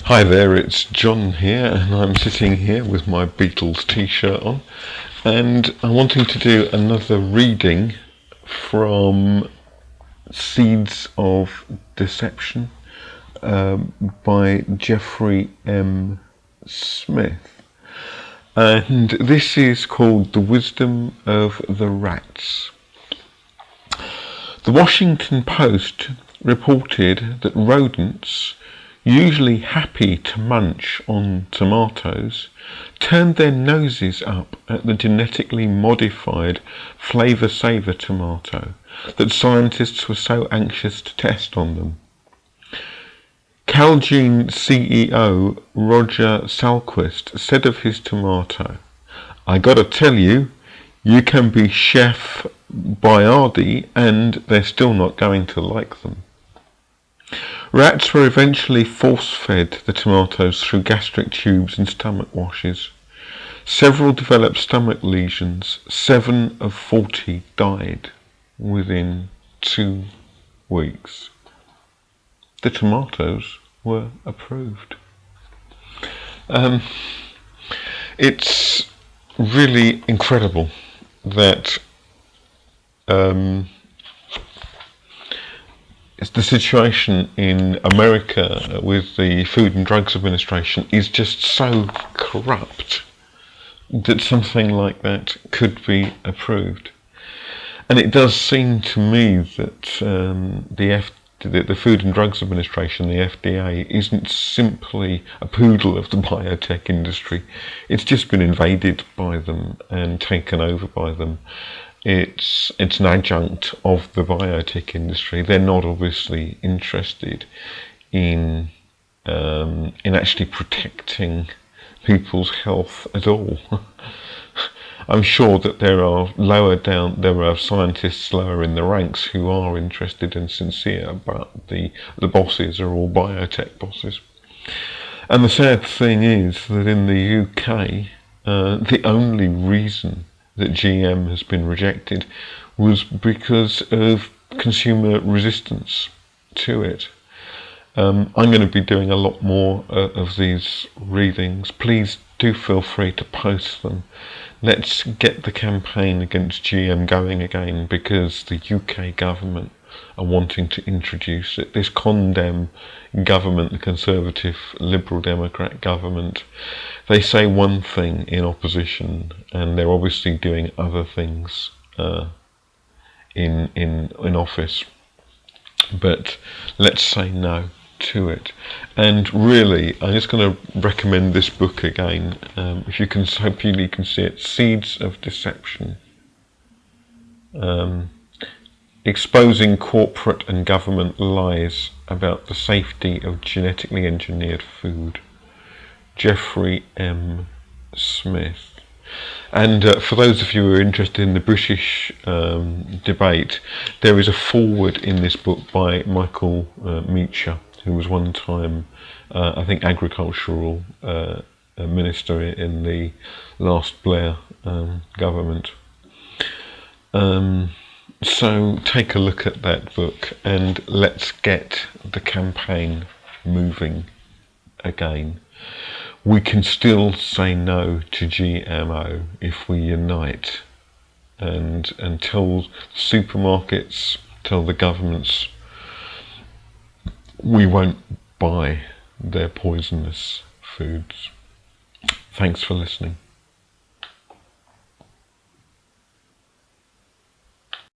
Hi there, it's John here, and I'm sitting here with my Beatles t-shirt on, and I'm wanting to do another reading from Seeds of Deception by Jeffrey M. Smith. And this is called The Wisdom of the Rats. The Washington Post reported that rodents, usually happy to munch on tomatoes, turned their noses up at the genetically modified Flavor Saver tomato that scientists were so anxious to test on them. Calgene CEO Roger Salquist said of his tomato, "I gotta tell you, you can be Chef Boyardee and they're still not going to like them." Rats were eventually force-fed the tomatoes through gastric tubes and stomach washes. Several developed stomach lesions. 7 of 40 died within 2 weeks. The tomatoes were approved. It's really incredible that the situation in America with the Food and Drugs Administration is just so corrupt that something like that could be approved. And it does seem to me that the Food and Drugs Administration, the FDA, isn't simply a poodle of the biotech industry. It's just been invaded by them and taken over by them. It's an adjunct of the biotech industry. They're not obviously interested in actually protecting people's health at all. I'm sure that there are scientists lower in the ranks who are interested and sincere, but the bosses are all biotech bosses. And the sad thing is that in the UK, the only reason that GM has been rejected was because of consumer resistance to it. I'm going to be doing a lot more of these readings. Please do feel free to post them. Let's get the campaign against GM going again, because the UK government are wanting to introduce it. This Condem government, the Conservative Liberal Democrat government, they say one thing in opposition and they're obviously doing other things in office. But let's say no to it. And really, I'm just going to recommend this book again. If you can, hopefully you can see it. Seeds of Deception. Exposing corporate and government lies about the safety of genetically engineered food. Jeffrey M. Smith. And for those of you who are interested in the British debate, there is a foreword in this book by Michael Meacher, who was one time, I think, agricultural minister in the last Blair government. So take a look at that book and let's get the campaign moving again. We can still say no to GMO if we unite and tell supermarkets, tell the governments, we won't buy their poisonous foods. Thanks for listening.